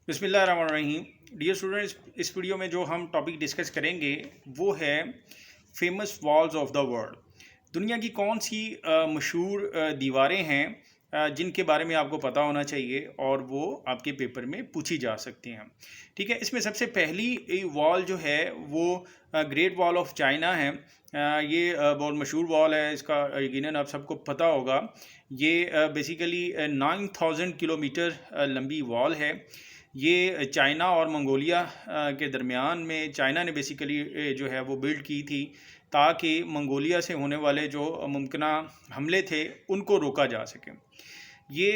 بسم اللہ الرحمن الرحیم. ڈیئر اسٹوڈنٹس، اس ویڈیو میں جو ہم ٹاپک ڈسکس کریں گے وہ ہے famous walls of the world. دنیا کی کون سی مشہور دیواریں ہیں جن کے بارے میں آپ کو پتہ ہونا چاہیے اور وہ آپ کے پیپر میں پوچھی جا سکتی ہیں. ٹھیک ہے، اس میں سب سے پہلی وال جو ہے وہ گریٹ وال آف چائنا ہے. یہ بہت مشہور وال ہے، اس کا یقیناً آپ سب کو پتہ ہوگا. یہ بیسیکلی 9000 کلومیٹر لمبی وال ہے. یہ چائنا اور منگولیا کے درمیان میں چائنا نے بیسیکلی جو ہے وہ بلڈ کی تھی تاکہ منگولیا سے ہونے والے جو ممکنہ حملے تھے ان کو روکا جا سکے. یہ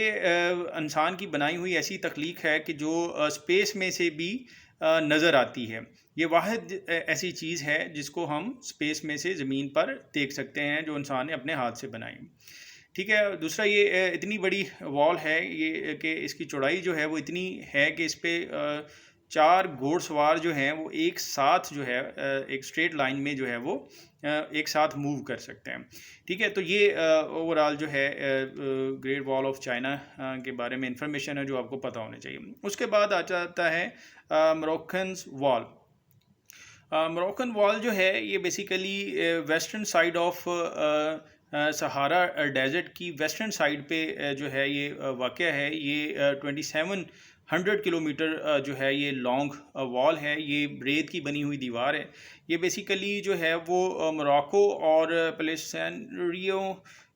انسان کی بنائی ہوئی ایسی تخلیق ہے کہ جو اسپیس میں سے بھی نظر آتی ہے. یہ واحد ایسی چیز ہے جس کو ہم اسپیس میں سے زمین پر دیکھ سکتے ہیں جو انسان نے اپنے ہاتھ سے بنائی. ٹھیک ہے، دوسرا یہ اتنی بڑی وال ہے یہ کہ اس کی چوڑائی جو ہے وہ اتنی ہے کہ اس پہ 4 گھوڑ سوار جو ہیں وہ ایک ساتھ جو ہے ایک اسٹریٹ لائن میں جو ہے وہ ایک ساتھ موو کر سکتے ہیں. ٹھیک ہے، تو یہ اوورال جو ہے گریٹ وال آف چائنا کے بارے میں انفارمیشن ہے جو آپ کو پتہ ہونے چاہیے. اس کے بعد آ جاتا ہے موروکنز وال. موروکن وال جو ہے یہ بیسیکلی ویسٹرن سائڈ آف سہارا ڈیزرٹ کی ویسٹرن سائڈ پہ جو ہے یہ واقع ہے. یہ 2700 کلومیٹر جو ہے یہ لانگ وال ہے. یہ ریت کی بنی ہوئی دیوار ہے. یہ بیسیکلی جو ہے وہ موراکو اور پلیسینریو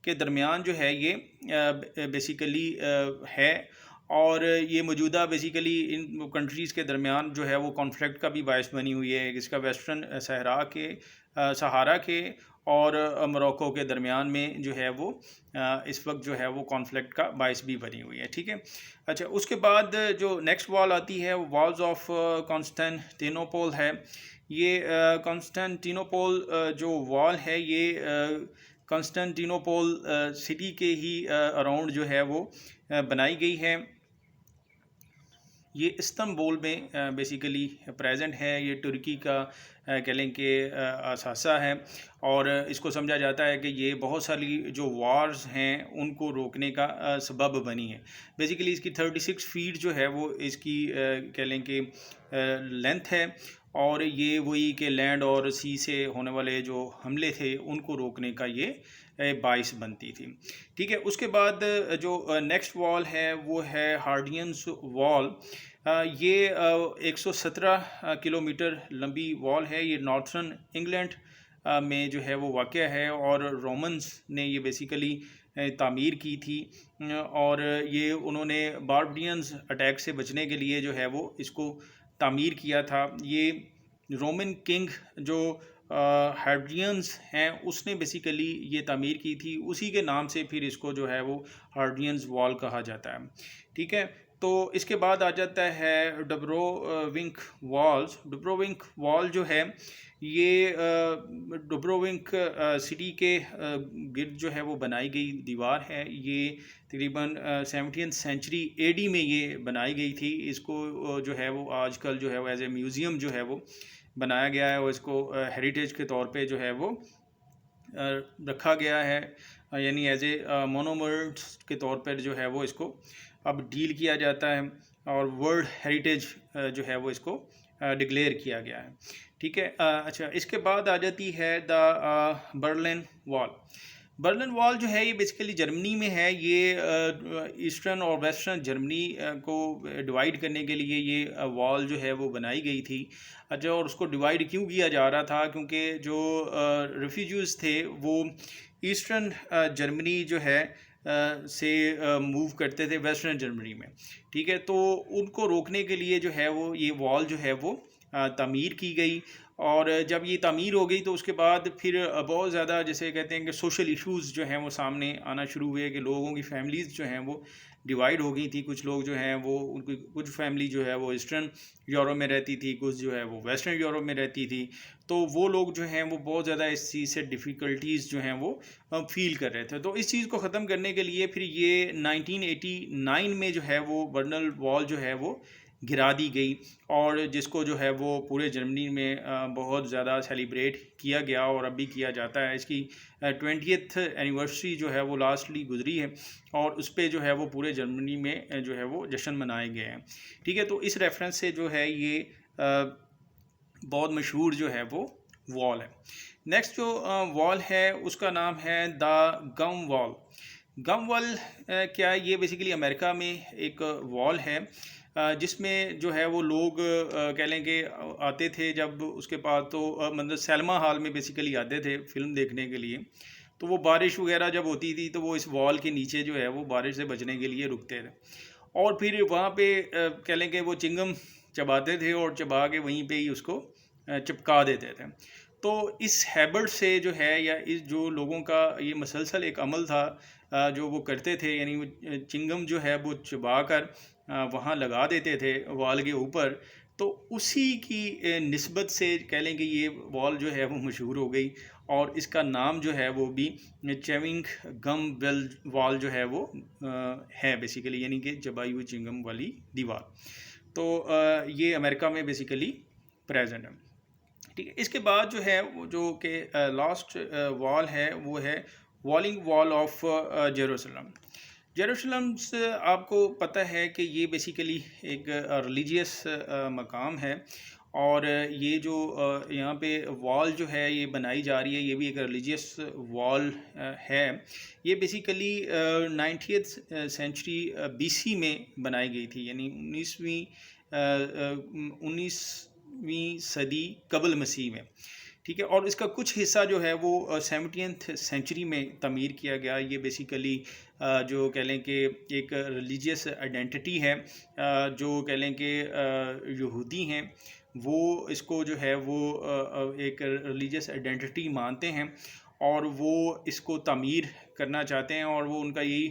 کے درمیان جو ہے یہ بیسیکلی ہے، اور یہ موجودہ بیسیکلی ان کنٹریز کے درمیان جو ہے وہ کانفلکٹ کا بھی باعث بنی ہوئی ہے. اس کا ویسٹرن سہارا کے اور موراکو کے درمیان میں جو ہے وہ اس وقت جو ہے وہ کانفلکٹ کا باعث بھی بنی ہوئی ہے. ٹھیک ہے، اچھا اس کے بعد جو نیکسٹ وال آتی ہے وہ والز آف کانسٹینٹینوپول ہے. یہ کانسٹینٹینوپول جو وال ہے یہ کانسٹینٹینوپول سٹی کے ہی اراؤنڈ جو ہے وہ بنائی گئی ہے. یہ استنبول میں بیسیکلی پریزنٹ ہے. یہ ترکی کا کہہ لیں کہ اثاثہ ہے، اور اس کو سمجھا جاتا ہے کہ یہ بہت ساری جو وارز ہیں ان کو روکنے کا سبب بنی ہے. بیسیکلی اس کی 36 فیٹ جو ہے وہ اس کی کہہ لیں کہ لینتھ ہے، اور یہ وہی کہ لینڈ اور سی سے ہونے والے جو حملے تھے ان کو روکنے کا یہ باعث بنتی تھی. ٹھیک ہے، اس کے بعد جو نیکسٹ وال ہے وہ ہے ہارڈینز وال. یہ 117 کلومیٹر لمبی وال ہے. یہ نارتھرن انگلینڈ میں جو ہے وہ واقع ہے، اور رومنز نے یہ بیسیکلی تعمیر کی تھی، اور یہ انہوں نے باربرینز اٹیک سے بچنے کے لیے جو ہے وہ اس کو تعمیر کیا تھا. یہ رومن کنگ جو ہارڈینز ہیں اس نے بیسیکلی یہ تعمیر کی تھی. اسی کے نام سے پھر اس کو جو ہے وہ ہارڈینز وال کہا جاتا ہے. ٹھیک ہے، تو اس کے بعد آ جاتا ہے ڈبروونک والز. ڈبروونک وال جو ہے یہ ڈبروونک سٹی کے گرد جو ہے وہ بنائی گئی دیوار ہے. یہ تقریباً 17 سینچری اے ڈی میں یہ بنائی گئی تھی. اس کو جو ہے وہ آج کل جو ہے وہ ایز اے میوزیم جو ہے وہ بنایا گیا ہے، اور اس کو ہیریٹیج کے طور پہ جو ہے وہ رکھا گیا ہے، یعنی ایز اے مونومنٹس کے طور پر جو ہے وہ اس کو اب ڈیل کیا جاتا ہے، اور ورلڈ ہیریٹیج جو ہے وہ اس کو ڈکلیئر کیا گیا ہے. ٹھیک ہے، اچھا اس کے بعد آ جاتی ہے دا برلن وال. برلن وال جو ہے یہ بیسیکلی جرمنی میں ہے. یہ ایسٹرن اور ویسٹرن جرمنی کو ڈیوائیڈ کرنے کے لیے یہ وال جو ہے وہ بنائی گئی تھی. اچھا، اور اس کو ڈیوائیڈ کیوں کیا جا رہا تھا؟ کیونکہ جو ریفیوجیز تھے وہ ایسٹرن جرمنی جو ہے سے موو کرتے تھے ویسٹرن جرمنی میں. ٹھیک ہے، تو ان کو روکنے کے لیے جو ہے وہ یہ وال جو ہے وہ تعمیر کی گئی. اور جب یہ تعمیر ہو گئی تو اس کے بعد پھر بہت زیادہ جیسے کہتے ہیں کہ سوشل ایشوز جو ہیں وہ سامنے آنا شروع ہوئے، کہ لوگوں کی فیملیز جو ہیں وہ ڈیوائیڈ ہو گئی تھی. کچھ لوگ جو ہیں وہ ان کی کچھ فیملی جو ہے وہ ایسٹرن یورپ میں رہتی تھی، کچھ جو ہے وہ ویسٹرن یورپ میں رہتی تھی. تو وہ لوگ جو ہیں وہ بہت زیادہ اس چیز سے ڈیفیکلٹیز جو ہیں وہ فیل کر رہے تھے. تو اس چیز کو ختم کرنے کے لیے پھر یہ 1989 میں جو ہے وہ برلن وال جو ہے وہ گرا دی گئی، اور جس کو جو ہے وہ پورے جرمنی میں بہت زیادہ سیلیبریٹ کیا گیا اور اب بھی کیا جاتا ہے۔ اس کی 20th اینیورسری جو ہے وہ لاسٹلی گزری ہے، اور اس پہ جو ہے وہ پورے جرمنی میں جو ہے وہ جشن منائے گئے ہیں، ٹھیک ہے۔ تو اس ریفرنس سے جو ہے یہ بہت مشہور جو ہے وہ وال ہے۔ نیکسٹ جو وال ہے اس کا نام ہے دا گم وال۔ گم وال کیا ہے؟ یہ بیسیکلی امریکہ میں ایک وال ہے جس میں جو ہے وہ لوگ کہہ لیں کہ آتے تھے جب اس کے پاس، تو مطلب سینما ہال میں بیسیکلی آتے تھے فلم دیکھنے کے لیے، تو وہ بارش وغیرہ جب ہوتی تھی تو وہ اس وال کے نیچے جو ہے وہ بارش سے بچنے کے لیے رکتے تھے، اور پھر وہاں پہ کہہ لیں کہ وہ چنگم چباتے تھے اور چبا کے وہیں پہ ہی اس کو چپکا دیتے تھے۔ تو اس ہیبٹ سے جو ہے، یا اس جو لوگوں کا یہ مسلسل ایک عمل تھا جو وہ کرتے تھے، یعنی وہ چنگم جو ہے وہ چبا کر وہاں لگا دیتے تھے وال کے اوپر، تو اسی کی نسبت سے کہہ لیں کہ یہ وال جو ہے وہ مشہور ہو گئی، اور اس کا نام جو ہے وہ بھی چیونگ گم وال جو ہے وہ ہے بیسیکلی، یعنی کہ چبائی ہوئی چنگم والی دیوار۔ تو یہ امریکہ میں بیسیکلی پریزنٹ ہے، ٹھیک ہے۔ اس کے بعد جو ہے وہ جو کہ لاسٹ وال ہے وہ ہے والنگ وال آف جیروسلم۔ جیروسلم سے آپ کو پتہ ہے کہ یہ بیسیکلی ایک ریلیجیس مقام ہے، اور یہ جو یہاں پہ وال جو ہے یہ بنائی جا رہی ہے، یہ بھی ایک ریلیجیس وال ہے۔ یہ بیسیکلی 90th سینچری BC میں بنائی گئی تھی، یعنی 19ویں صدی قبل مسیح میں، ٹھیک ہے۔ اور اس کا کچھ حصہ جو ہے وہ 17th سینچری میں تعمیر کیا گیا۔ یہ بیسیکلی جو کہہ لیں کہ ایک ریلیجیس آئیڈینٹی ہے، جو کہہ لیں کہ یہودی ہیں وہ اس کو جو ہے وہ ایک ریلیجیس آئیڈینٹی مانتے ہیں، اور وہ اس کو تعمیر کرنا چاہتے ہیں، اور وہ ان کا یہی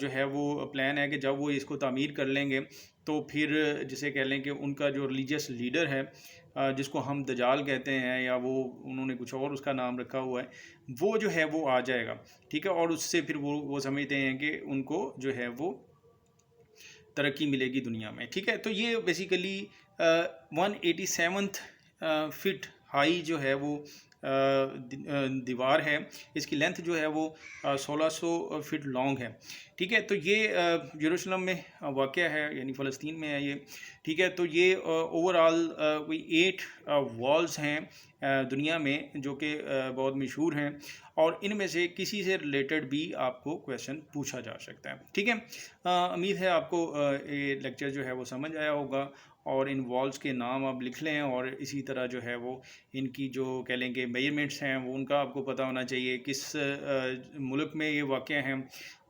جو ہے وہ پلان ہے کہ جب وہ اس کو تعمیر کر لیں گے تو پھر جسے کہہ لیں کہ ان کا جو ریلیجیس لیڈر ہے جس کو ہم دجال کہتے ہیں، یا وہ انہوں نے کچھ اور اس کا نام رکھا ہوا ہے، وہ جو ہے وہ آ جائے گا، ٹھیک ہے۔ اور اس سے پھر وہ سمجھتے ہیں کہ ان کو جو ہے وہ ترقی ملے گی دنیا میں، ٹھیک ہے۔ تو یہ بیسیکلی 187 فٹ ہائی جو ہے وہ دیوار ہے، اس کی لینتھ جو ہے وہ 1600 فٹ لانگ ہے، ٹھیک ہے۔ تو یہ یروشلم میں واقع ہے، یعنی فلسطین میں ہے یہ، ٹھیک ہے۔ تو یہ اوور آل کوئی 8 والز ہیں دنیا میں جو کہ بہت مشہور ہیں، اور ان میں سے کسی سے ریلیٹڈ بھی آپ کو کویشچن پوچھا جا سکتا ہے، ٹھیک ہے۔ امید ہے آپ کو یہ لیکچر جو ہے وہ سمجھ آیا ہوگا، اور ان والز کے نام آپ لکھ لیں، اور اسی طرح جو ہے وہ ان کی جو کہہ لیں کہ میجرمنٹس ہیں وہ ان کا آپ کو پتہ ہونا چاہیے، کس ملک میں یہ واقع ہیں،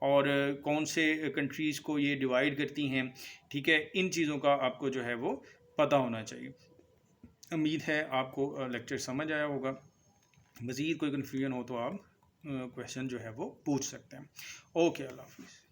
اور کون سے کنٹریز کو یہ ڈیوائیڈ کرتی ہیں، ٹھیک ہے۔ ان چیزوں کا آپ کو جو ہے وہ پتہ ہونا چاہیے۔ امید ہے آپ کو لیکچر سمجھ آیا ہوگا۔ مزید کوئی کنفیوژن ہو تو آپ کویشچن جو ہے وہ پوچھ سکتے ہیں۔ اوکے، اللہ حافظ۔